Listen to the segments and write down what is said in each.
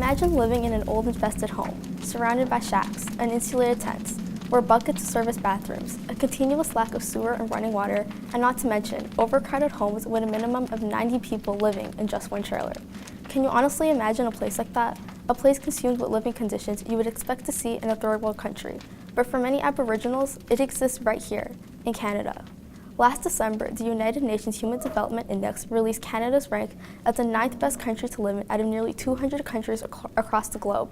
Imagine living in an old infested home, surrounded by shacks and insulated tents, where buckets serve as bathrooms, a continuous lack of sewer and running water, and not to mention overcrowded homes with a minimum of 90 people living in just one trailer. Can you honestly imagine a place like that? A place consumed with living conditions you would expect to see in a third world country. But for many Aboriginals, it exists right here, in Canada. Last December, the United Nations Human Development Index released Canada's rank as the 9th best country to live in out of nearly 200 countries across the globe.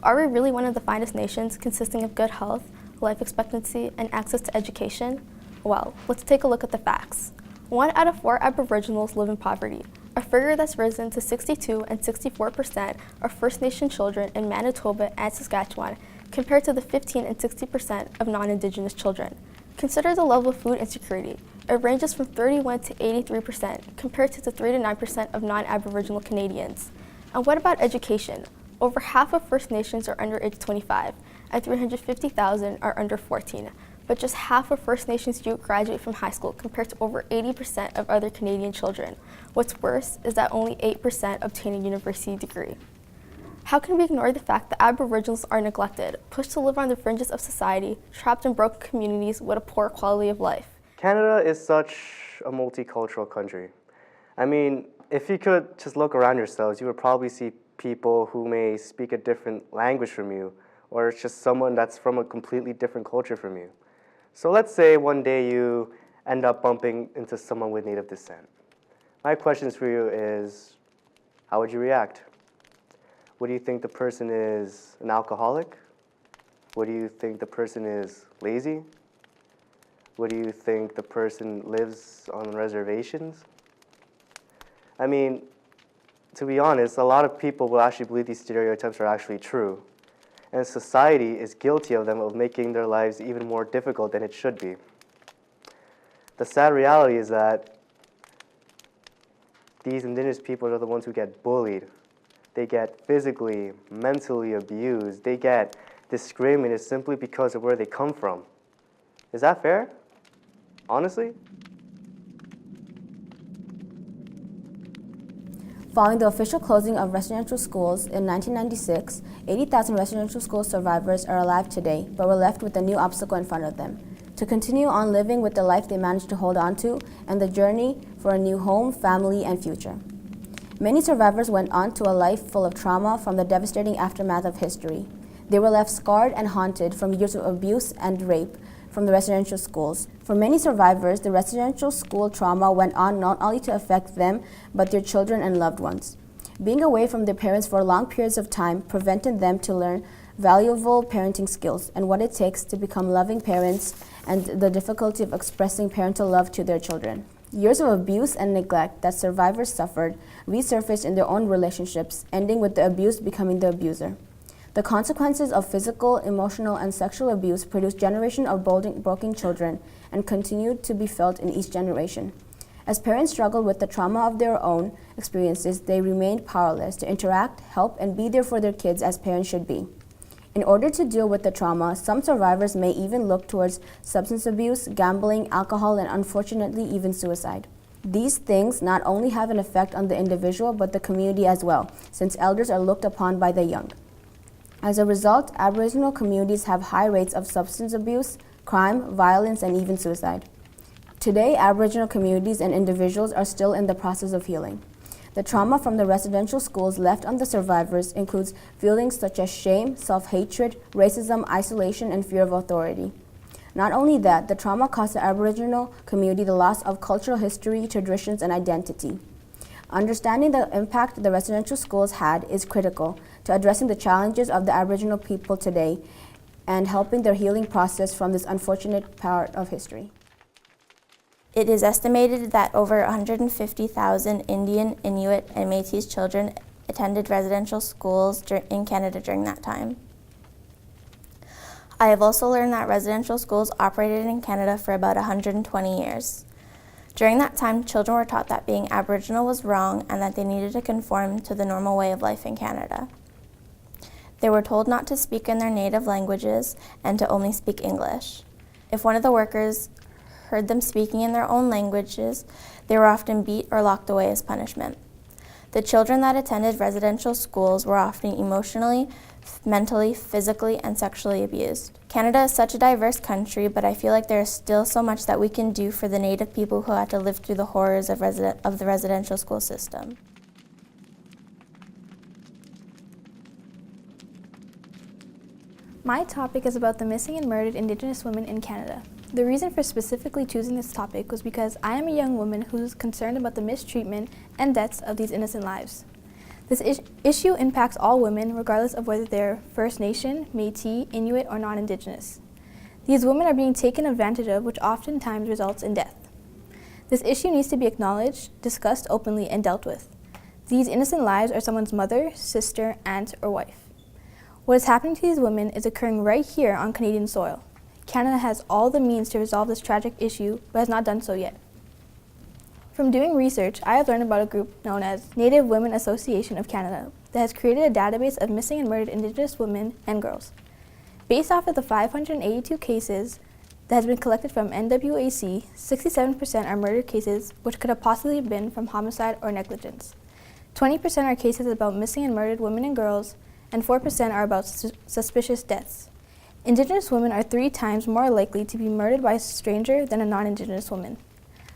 Are we really one of the finest nations, consisting of good health, life expectancy, and access to education? Well, let's take a look at the facts. 1 out of 4 Aboriginals live in poverty, a figure that's risen to 62% and 64% of First Nation children in Manitoba and Saskatchewan, compared to the 15% and 60% of non-Indigenous children. Consider the level of food insecurity. It ranges from 31% to 83%, compared to the 3% to 9% of non-Aboriginal Canadians. And what about education? Over half of First Nations are under age 25, and 350,000 are under 14. But just half of First Nations youth graduate from high school, compared to over 80% of other Canadian children. What's worse is that only 8% obtain a university degree. How can we ignore the fact that Aboriginals are neglected, pushed to live on the fringes of society, trapped in broken communities with a poor quality of life? Canada is such a multicultural country. I mean, if you could just look around yourselves, you would probably see people who may speak a different language from you, or it's just someone that's from a completely different culture from you. So let's say one day you end up bumping into someone with native descent. My questions for you is, how would you react? Would you think the person is an alcoholic? Would you think the person is lazy? Would you think the person lives on reservations? I mean, to be honest, a lot of people will actually believe these stereotypes are actually true. And society is guilty of them, of making their lives even more difficult than it should be. The sad reality is that these Indigenous people are the ones who get bullied. They get physically, mentally abused. They get discriminated simply because of where they come from. Is that fair? Honestly? Following the official closing of residential schools in 1996, 80,000 residential school survivors are alive today, but were left with a new obstacle in front of them: to continue on living with the life they managed to hold on to and the journey for a new home, family, and future. Many survivors went on to a life full of trauma from the devastating aftermath of history. They were left scarred and haunted from years of abuse and rape from the residential schools. For many survivors, the residential school trauma went on not only to affect them, but their children and loved ones. Being away from their parents for long periods of time prevented them to learn valuable parenting skills and what it takes to become loving parents, and the difficulty of expressing parental love to their children. Years of abuse and neglect that survivors suffered resurfaced in their own relationships, ending with the abused becoming the abuser. The consequences of physical, emotional, and sexual abuse produced generations of broken children and continued to be felt in each generation. As parents struggled with the trauma of their own experiences, they remained powerless to interact, help, and be there for their kids as parents should be. In order to deal with the trauma, some survivors may even look towards substance abuse, gambling, alcohol, and unfortunately even suicide. These things not only have an effect on the individual but the community as well, since elders are looked upon by the young. As a result, Aboriginal communities have high rates of substance abuse, crime, violence, and even suicide. Today, Aboriginal communities and individuals are still in the process of healing. The trauma from the residential schools left on the survivors includes feelings such as shame, self-hatred, racism, isolation, and fear of authority. Not only that, the trauma cost the Aboriginal community the loss of cultural history, traditions, and identity. Understanding the impact the residential schools had is critical to addressing the challenges of the Aboriginal people today and helping their healing process from this unfortunate part of history. It is estimated that over 150,000 Indian, Inuit, and Métis children attended residential schools in Canada during that time. I have also learned that residential schools operated in Canada for about 120 years. During that time, children were taught that being Aboriginal was wrong and that they needed to conform to the normal way of life in Canada. They were told not to speak in their native languages and to only speak English. If one of the workers heard them speaking in their own languages, they were often beat or locked away as punishment. The children that attended residential schools were often emotionally, mentally, physically, and sexually abused. Canada is such a diverse country, but I feel like there is still so much that we can do for the Native people who had to live through the horrors of the residential school system. My topic is about the missing and murdered Indigenous women in Canada. The reason for specifically choosing this topic was because I am a young woman who is concerned about the mistreatment and deaths of these innocent lives. This issue impacts all women, regardless of whether they're First Nation, Métis, Inuit, or non-Indigenous. These women are being taken advantage of, which oftentimes results in death. This issue needs to be acknowledged, discussed openly, and dealt with. These innocent lives are someone's mother, sister, aunt, or wife. What is happening to these women is occurring right here on Canadian soil. Canada has all the means to resolve this tragic issue, but has not done so yet. From doing research, I have learned about a group known as Native Women Association of Canada that has created a database of missing and murdered Indigenous women and girls. Based off of the 582 cases that has been collected from NWAC, 67% are murder cases which could have possibly been from homicide or negligence. 20% are cases about missing and murdered women and girls, and 4% are about suspicious deaths. Indigenous women are 3 times more likely to be murdered by a stranger than a non-Indigenous woman.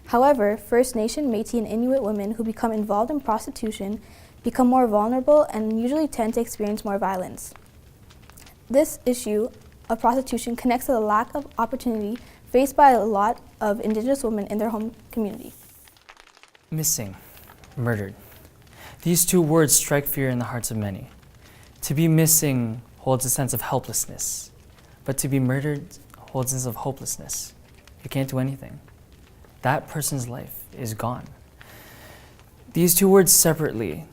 However, First Nation, Métis, and Inuit women who become involved in prostitution become more vulnerable and usually tend to experience more violence. This issue of prostitution connects to the lack of opportunity faced by a lot of Indigenous women in their home community. Missing, murdered. These 2 words strike fear in the hearts of many. To be missing holds a sense of helplessness, but to be murdered holds a sense of hopelessness. You can't do anything. That person's life is gone. These 2 words separately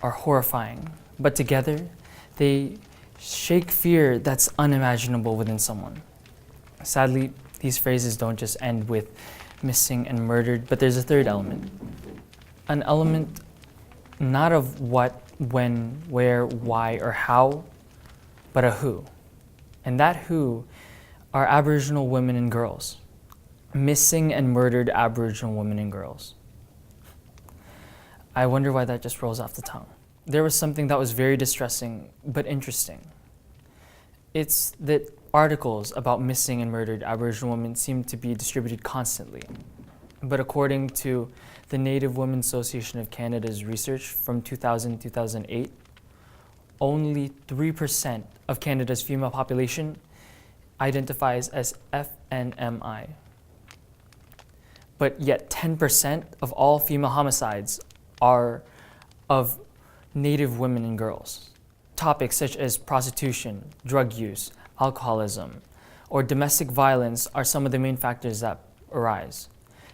are horrifying, but together they shake fear that's unimaginable within someone. Sadly, these phrases don't just end with missing and murdered, but there's a third element. An element not of what, when, where, why, or how, but a who. And that who are Aboriginal women and girls. Missing and murdered Aboriginal women and girls. I wonder why that just rolls off the tongue. There was something that was very distressing, but interesting. It's that articles about missing and murdered Aboriginal women seem to be distributed constantly. But according to the Native Women Association of Canada's research from 2000-2008, only 3% of Canada's female population identifies as FNMI. But yet 10% of all female homicides are of Native women and girls. Topics such as prostitution, drug use, alcoholism, or domestic violence are some of the main factors that arise.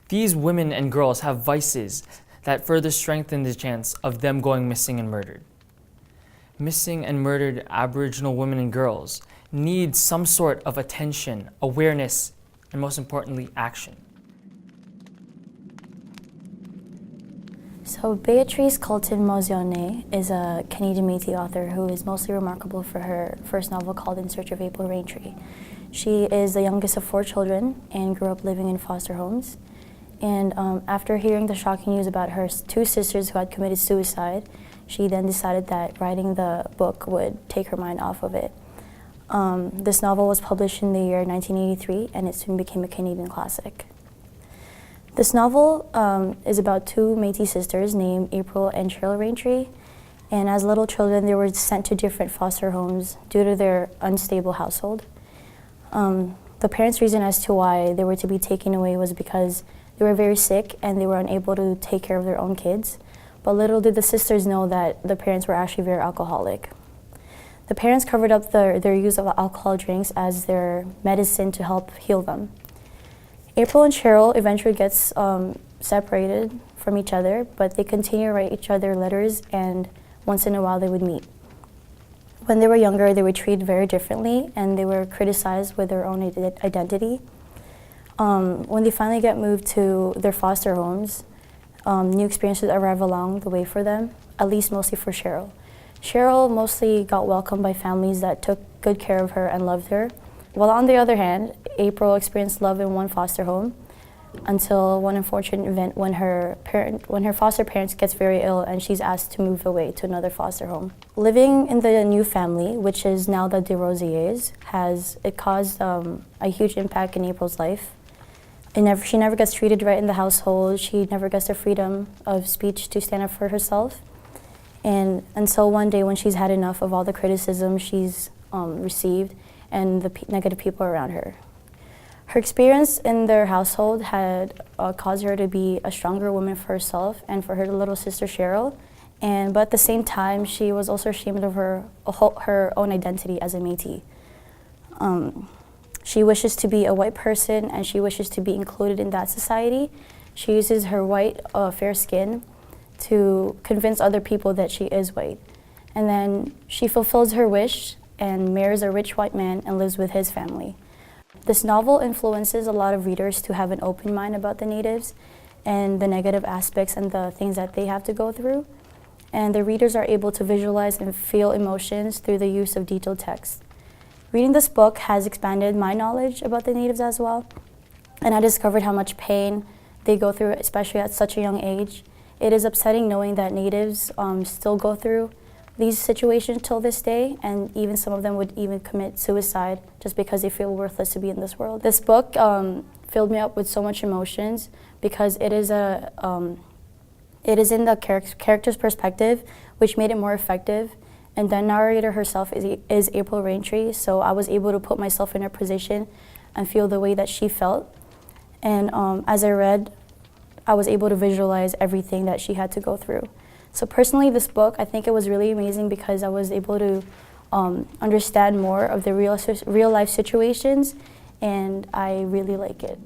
These women and girls have vices that further strengthen the chance of them going missing and murdered. Missing and murdered Aboriginal women and girls need some sort of attention, awareness, and most importantly, action. So Beatrice Colton-Mozione is a Canadian Métis author who is mostly remarkable for her first novel called In Search of April Raintree. She is the youngest of 4 children and grew up living in foster homes. And after hearing the shocking news about her 2 sisters who had committed suicide, she then decided that writing the book would take her mind off of it. This novel was published in the year 1983 and it soon became a Canadian classic. This novel is about 2 Métis sisters named April and Cheryl Raintree, and as little children they were sent to different foster homes due to their unstable household. The parents' reason as to why they were to be taken away was because they were very sick and they were unable to take care of their own kids, but little did the sisters know that the parents were actually very alcoholic. The parents covered up their use of alcohol drinks as their medicine to help heal them. April and Cheryl eventually gets separated from each other, but they continue to write each other letters, and once in a while they would meet. When they were younger, they were treated very differently, and they were criticized with their own identity. When they finally get moved to their foster homes, new experiences arrive along the way for them, at least mostly for Cheryl. Cheryl mostly got welcomed by families that took good care of her and loved her, while on the other hand, April experienced love in one foster home, until one unfortunate event when her foster parents gets very ill and she's asked to move away to another foster home. Living in the new family, which is now the DesRosiers, it caused a huge impact in April's life. She never gets treated right in the household. She never gets the freedom of speech to stand up for herself. And until one day when she's had enough of all the criticism she's received and the negative people around her. Her experience in their household had caused her to be a stronger woman for herself and for her little sister Cheryl. But at the same time, she was also ashamed of her own identity as a Métis. She wishes to be a white person and she wishes to be included in that society. She uses her white, fair skin to convince other people that she is white. And then she fulfills her wish and marries a rich white man and lives with his family. This novel influences a lot of readers to have an open mind about the natives and the negative aspects and the things that they have to go through. And the readers are able to visualize and feel emotions through the use of detailed text. Reading this book has expanded my knowledge about the natives as well, and I discovered how much pain they go through, especially at such a young age. It is upsetting knowing that natives still go through these situations till this day, and even some of them would even commit suicide just because they feel worthless to be in this world. This book filled me up with so much emotions because it is in the character's perspective, which made it more effective. And the narrator herself is April Raintree, so I was able to put myself in her position and feel the way that she felt. And as I read, I was able to visualize everything that she had to go through. So personally, this book, I think it was really amazing because I was able to understand more of the real life situations, and I really like it.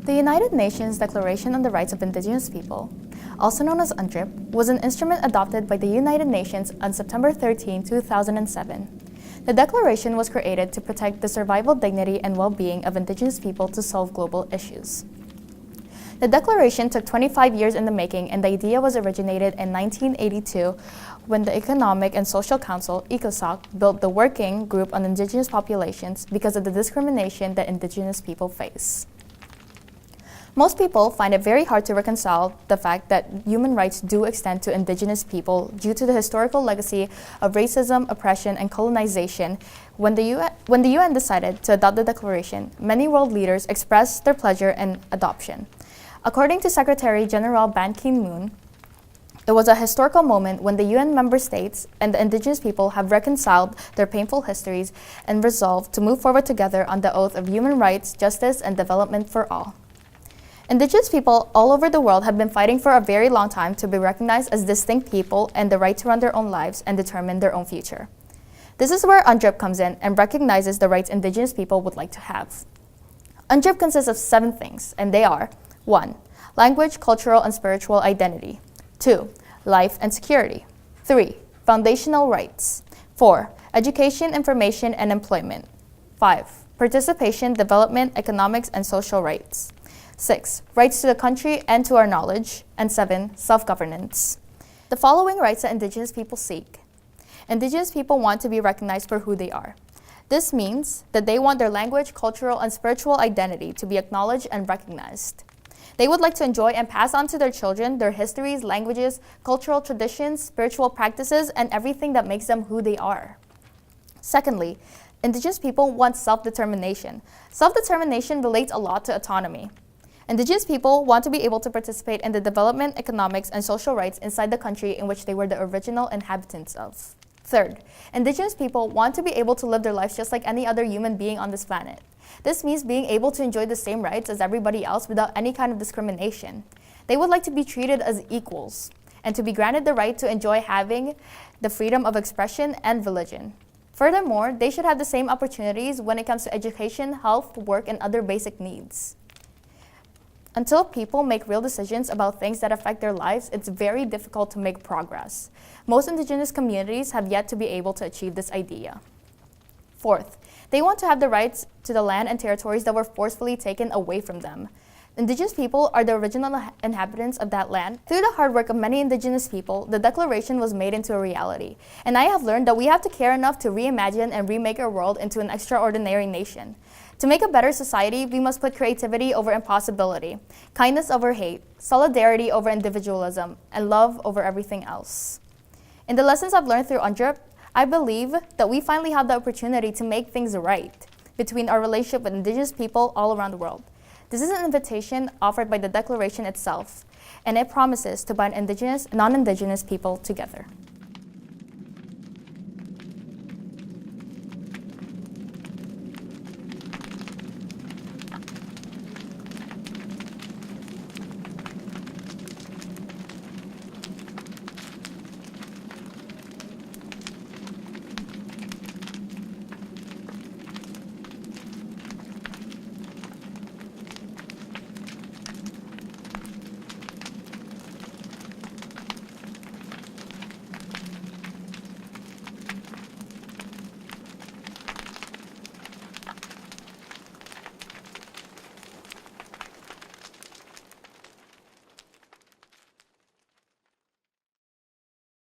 The United Nations Declaration on the Rights of Indigenous People, also known as UNDRIP, was an instrument adopted by the United Nations on September 13, 2007. The declaration was created to protect the survival, dignity, and well-being of Indigenous people to solve global issues. The declaration took 25 years in the making, and the idea was originated in 1982 when the Economic and Social Council, ECOSOC, built the Working Group on Indigenous Populations because of the discrimination that Indigenous people face. Most people find it very hard to reconcile the fact that human rights do extend to Indigenous people due to the historical legacy of racism, oppression, and colonization. When the UN decided to adopt the declaration, many world leaders expressed their pleasure in adoption. According to Secretary General Ban Ki-moon, it was a historical moment when the UN member states and the Indigenous people have reconciled their painful histories and resolved to move forward together on the oath of human rights, justice, and development for all. Indigenous people all over the world have been fighting for a very long time to be recognized as distinct people and the right to run their own lives and determine their own future. This is where UNDRIP comes in and recognizes the rights Indigenous people would like to have. UNDRIP consists of 7 things, and they are: 1. Language, cultural, and spiritual identity. 2. Life and security. 3. Foundational rights. 4. Education, information, and employment. 5. Participation, development, economics, and social rights. 6. Rights to the country and to our knowledge. And 7. Self-governance. The following rights that Indigenous people seek. Indigenous people want to be recognized for who they are. This means that they want their language, cultural, and spiritual identity to be acknowledged and recognized. They would like to enjoy and pass on to their children their histories, languages, cultural traditions, spiritual practices, and everything that makes them who they are. Secondly, Indigenous people want self-determination. Self-determination relates a lot to autonomy. Indigenous people want to be able to participate in the development, economics, and social rights inside the country in which they were the original inhabitants of. Third, Indigenous people want to be able to live their lives just like any other human being on this planet. This means being able to enjoy the same rights as everybody else without any kind of discrimination. They would like to be treated as equals and to be granted the right to enjoy having the freedom of expression and religion. Furthermore, they should have the same opportunities when it comes to education, health, work, and other basic needs. Until people make real decisions about things that affect their lives, it's very difficult to make progress. Most Indigenous communities have yet to be able to achieve this idea. Fourth, they want to have the rights to the land and territories that were forcefully taken away from them. Indigenous people are the original inhabitants of that land. Through the hard work of many Indigenous people, the Declaration was made into a reality. And I have learned that we have to care enough to reimagine and remake our world into an extraordinary nation. To make a better society, we must put creativity over impossibility, kindness over hate, solidarity over individualism, and love over everything else. In the lessons I've learned through UNDRIP, I believe that we finally have the opportunity to make things right between our relationship with Indigenous people all around the world. This is an invitation offered by the Declaration itself, and it promises to bind Indigenous and non-Indigenous people together.